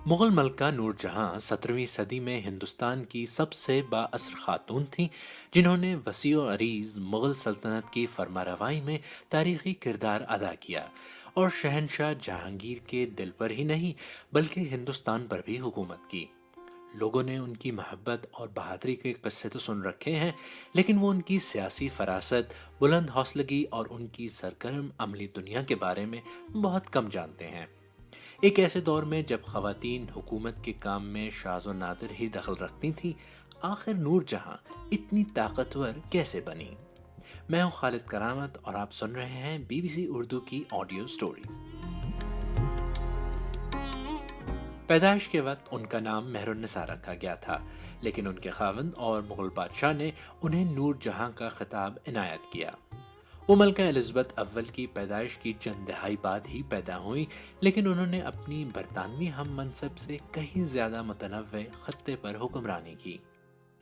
मुगल मलका नूर जहां 17वीं सदी में हिंदुस्तान की सबसे बाअसर खातून थीं, जिन्होंने वसीओ अरीज मुगल सल्तनत की फरमारवाई में तारीखी किरदार अदा किया और शहनशाह जहांगीर के दिल पर ही नहीं बल्कि हिंदुस्तान पर भी हुकूमत की। लोगों ने उनकी मोहब्बत और बहादुरी के किस्से तो सुन रखे हैं, लेकिन वो उनकी सियासी फरासत, बुलंद हौसलगी और उनकी सरगर्म अमली दुनिया के बारे में बहुत कम जानते हैं। एक ऐसे दौर में जब खवातीन हुकूमत के काम में शाज़ो नादिर ही दखल रखती थीं, आखिर नूर जहां इतनी ताकतवर कैसे बनी? मैं हूं खालिद करामत और आप सुन रहे हैं बीबीसी उर्दू की ऑडियो स्टोरीज। पैदाइश के वक्त उनका नाम मेहरुन्निसा रखा गया था, लेकिन उनके खाविंद और मुगल बादशाह ने उन्हें नूर जहां का खिताब इनायत किया। वो मलका एलिज़ाबेथ अव्वल की पैदाइश की चंद दहाई बाद ही पैदा हुई, लेकिन उन्होंने अपनी बरतानवी हम मनसब से कहीं ज्यादा मुतनव्वे खत्ते पर हुक्मरानी की।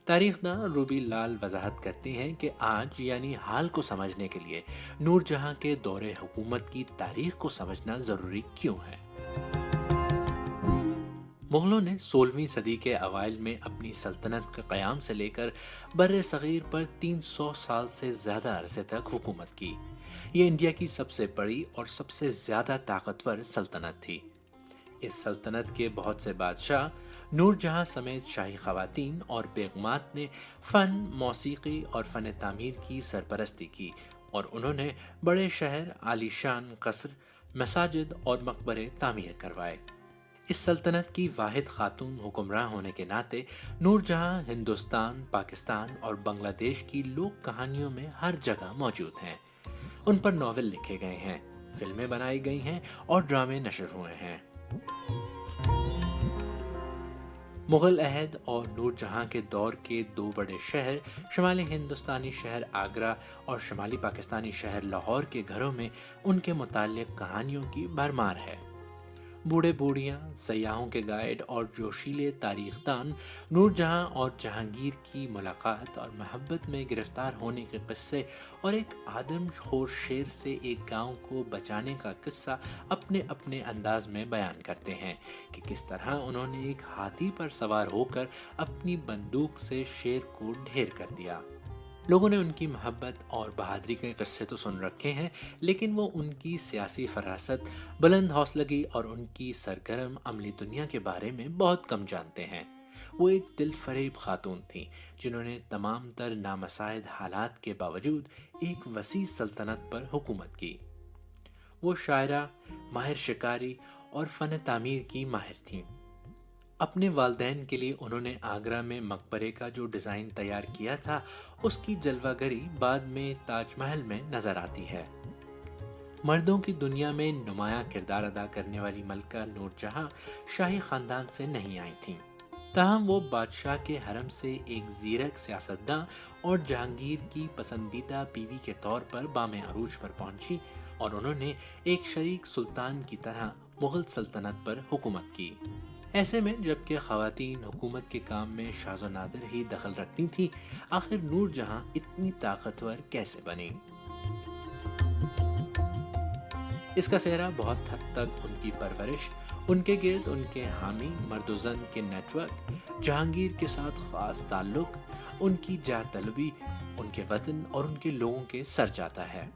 तारीखदान रूबी लाल वजाहत करते हैं कि आज यानी हाल को समझने के लिए नूर जहां के दौरे हुकूमत की तारीख को समझना जरूरी क्यों है। मुगलों ने 16वीं सदी के अवाइल में अपनी सल्तनत के क़याम से लेकर बर्रे सगीर पर 300 साल से ज़्यादा अरसे तक हुकूमत की। ये इंडिया की सबसे बड़ी और सबसे ज़्यादा ताकतवर सल्तनत थी। इस सल्तनत के बहुत से बादशाह, नूर जहां समेत शाही खवातीन और बेगमात ने फ़न, मौसीकी और फ़न तामीर की सरपरस्ती की और उन्होंने बड़े शहर, आलीशान कस्र, मसाजिद और मकबरे तामीर करवाए। इस सल्तनत की वाहिद खातून हुक्मरान होने के नाते नूर जहां हिंदुस्तान, पाकिस्तान और बांग्लादेश की लोक कहानियों में हर जगह मौजूद हैं। उन पर नॉवेल लिखे गए हैं, फिल्में बनाई गई हैं और ड्रामे नशर हुए हैं। मुगल अहद और नूर जहां के दौर के दो बड़े शहर, शुमाली हिंदुस्तानी शहर आगरा और शुमाली पाकिस्तानी शहर लाहौर के घरों में उनके मुताल्लिक कहानियों की भरमार है। बूढ़े बूढ़ियां, सयाहों के गाइड और जोशीले तारीखदान नूर जहां और जहांगीर की मुलाकात और मोहब्बत में गिरफ्तार होने के किस्से और एक आदमखोर शेर से एक गांव को बचाने का किस्सा अपने अपने अंदाज में बयान करते हैं कि किस तरह उन्होंने एक हाथी पर सवार होकर अपनी बंदूक से शेर को ढेर कर दिया। लोगों ने उनकी मोहब्बत और बहादुरी के किस्से तो सुन रखे हैं, लेकिन वो उनकी सियासी फरासत, बुलंद हौसलगी और उनकी सरगर्म अमली दुनिया के बारे में बहुत कम जानते हैं। वो एक दिल फरेब खातून थी, जिन्होंने तमाम तर नामसाइद हालात के बावजूद एक वसी सल्तनत पर हुकूमत की। वो शायरा, माहिर शिकारी और फ़न तामीर की माहिर थीं। अपने वालदैन के लिए उन्होंने आगरा में मकबरे का जो डिज़ाइन तैयार किया था, उसकी जलवागरी बाद में ताजमहल में नजर आती है। मर्दों की दुनिया में नुमाया किरदार अदा करने वाली मलका नूर जहां शाही खानदान से नहीं आई थीं। ताहम वो बादशाह के हरम से एक ज़ीरक सियासतदां और जहांगीर की पसंदीदा बीवी के तौर पर बामे अरूज पर पहुंची और उन्होंने एक शरीक सुल्तान की तरह मुगल सल्तनत पर हुकूमत की। ऐसे में जबकि खवातीन हुकूमत के काम में शाज़ो नादिर ही दखल रखती थी, आखिर नूर जहां इतनी ताकतवर कैसे बनी? इसका सेहरा बहुत हद तक उनकी परवरिश, उनके गिर्द उनके हामी मर्दुजन के नेटवर्क, जहांगीर के साथ खास ताल्लुक, उनकी जाह तलबी, उनके वतन और उनके लोगों के सर जाता है।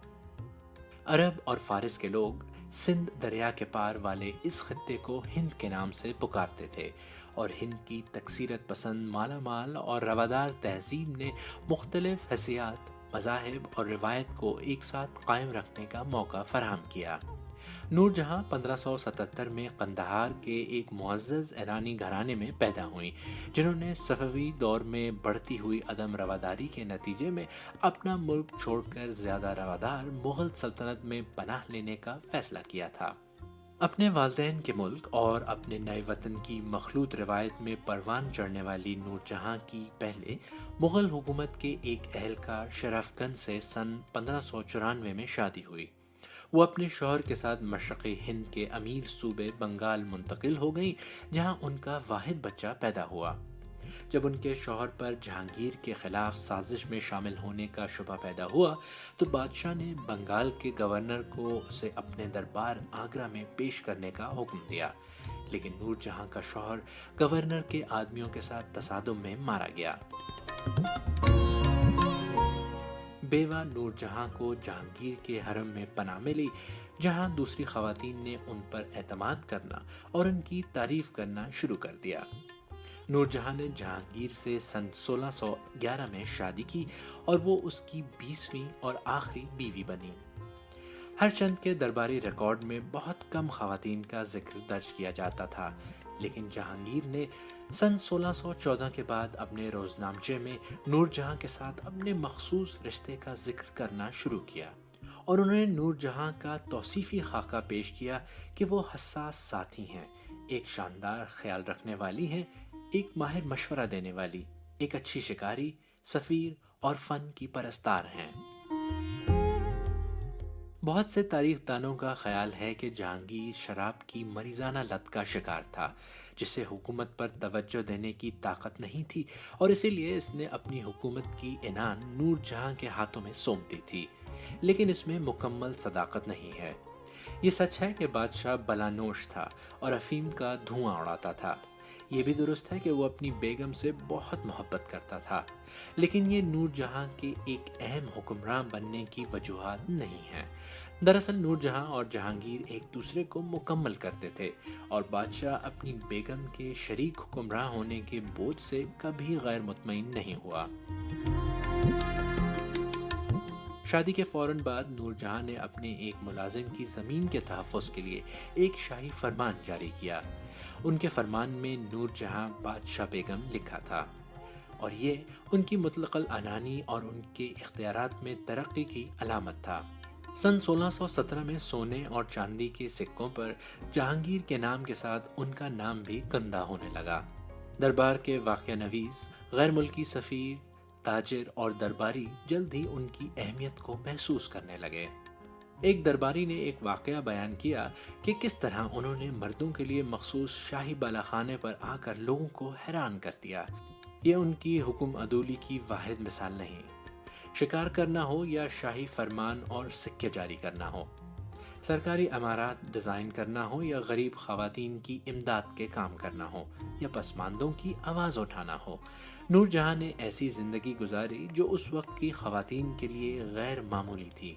अरब और फारिस के लोग सिंध दरिया के पार वाले इस खत्ते को हिंद के नाम से पुकारते थे और हिंद की तकसीरत पसंद, माला माल और रवादार तहजीब ने मुख्तलिफ हसियात, मज़ाहिब और रिवायत को एक साथ कायम रखने का मौका फराहम किया। नूर जहां 1577 में कंदहार के एक मुअज़्ज़ज़ ईरानी घराने में पैदा हुई, जिन्होंने सफ़वी दौर में बढ़ती हुई अदम रवादारी के नतीजे में अपना मुल्क छोड़कर ज़्यादा रवादार मुग़ल सल्तनत में पनाह लेने का फ़ैसला किया था। अपने वालदैन के मुल्क और अपने नए वतन की मखलूत रिवायत में परवान चढ़ने वाली नूर जहां की पहले मुग़ल हुकूमत के एक अहलकार शरफगंज से सन 1594 में शादी हुई। वो अपने शौहर के साथ मशरक़ी हिंद के अमीर सूबे बंगाल मुंतकिल हो गई, जहां उनका वाहिद बच्चा पैदा हुआ। जब उनके शौहर पर जहांगीर के खिलाफ साजिश में शामिल होने का शुबा पैदा हुआ, तो बादशाह ने बंगाल के गवर्नर को उसे अपने दरबार आगरा में पेश करने का हुक्म दिया, لیکن نور جہاں کا شوہر گورنر کے آدمیوں کے ساتھ تصادم میں مارا گیا۔ بیوہ نور جہاں کو جہانگیر کے حرم میں پناہ ملی، جہاں دوسری خواتین نے ان پر اعتماد کرنا اور ان کی تعریف کرنا شروع کر دیا۔ نور جہاں نے جہانگیر سے سن 1611 میں شادی کی اور وہ اس کی 20ویں اور آخری بیوی بنی۔ ہر چند کے درباری ریکارڈ میں بہت کم خواتین کا ذکر درج کیا جاتا تھا، لیکن جہانگیر نے سن 1614 کے بعد اپنے روزنامچے میں نور جہاں کے ساتھ اپنے مخصوص رشتے کا ذکر کرنا شروع کیا، اور انہوں نے نور جہاں کا توصیفی خاکہ پیش کیا کہ وہ حساس ساتھی ہیں، ایک شاندار خیال رکھنے والی ہیں، ایک ماہر مشورہ دینے والی، ایک اچھی شکاری، سفیر اور فن کی پرستار ہیں۔ بہت سے تاریخ دانوں کا خیال ہے کہ جہانگیر شراب کی مریضانہ لت کا شکار تھا، جسے حکومت پر توجہ دینے کی طاقت نہیں تھی، اور اسی لیے اس نے اپنی حکومت کی عنان نور جہاں کے ہاتھوں میں سونپ دی تھی، لیکن اس میں مکمل صداقت نہیں ہے۔ یہ سچ ہے کہ بادشاہ بلانوش تھا اور افیم کا دھواں اڑاتا تھا۔ یہ بھی درست ہے کہ وہ اپنی بیگم سے بہت محبت کرتا تھا، لیکن یہ نور جہاں کے ایک اہم حکمران بننے کی وجوہات نہیں ہیں۔ دراصل نور جہاں اور جہانگیر ایک دوسرے کو مکمل کرتے تھے، اور بادشاہ اپنی بیگم کے شریک حکمراں ہونے کے بوجھ سے کبھی غیر مطمئن نہیں ہوا۔ شادی کے فوراً بعد نور جہاں نے اپنے ایک ملازم کی زمین کے تحفظ کے لیے ایک شاہی فرمان جاری کیا۔ ان کے فرمان میں نور جہاں بادشاہ بیگم لکھا تھا، اور یہ ان کی مطلق العنانی اور ان کے اختیارات میں ترقی کی علامت تھا۔ سن 1617 میں سونے اور چاندی کے سکوں پر جہانگیر کے نام کے ساتھ ان کا نام بھی گندہ ہونے لگا۔ دربار کے واقعہ نویس، غیر ملکی سفیر، تاجر اور درباری جلد ہی ان کی اہمیت کو محسوس کرنے لگے۔ ایک درباری نے ایک واقعہ بیان کیا کہ کس طرح انہوں نے مردوں کے لیے مخصوص شاہی بالا خانے پر آ کر لوگوں کو حیران کر دیا۔ یہ ان کی حکم عدولی کی واحد مثال نہیں، شکار کرنا ہو یا شاہی فرمان اور سکے جاری کرنا ہو، سرکاری عمارات ڈیزائن کرنا ہو یا غریب خواتین کی امداد کے کام کرنا ہو یا پسماندوں کی آواز اٹھانا ہو، نور جہاں نے ایسی زندگی گزاری جو اس وقت کی خواتین کے لیے غیر معمولی تھی۔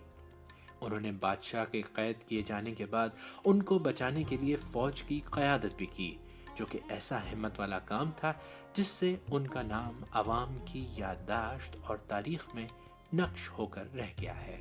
انہوں نے بادشاہ کے قید کیے جانے کے بعد ان کو بچانے کے لیے فوج کی قیادت بھی کی، جو کہ ایسا ہمت والا کام تھا جس سے ان کا نام عوام کی یادداشت اور تاریخ میں نقش ہو کر رہ گیا ہے۔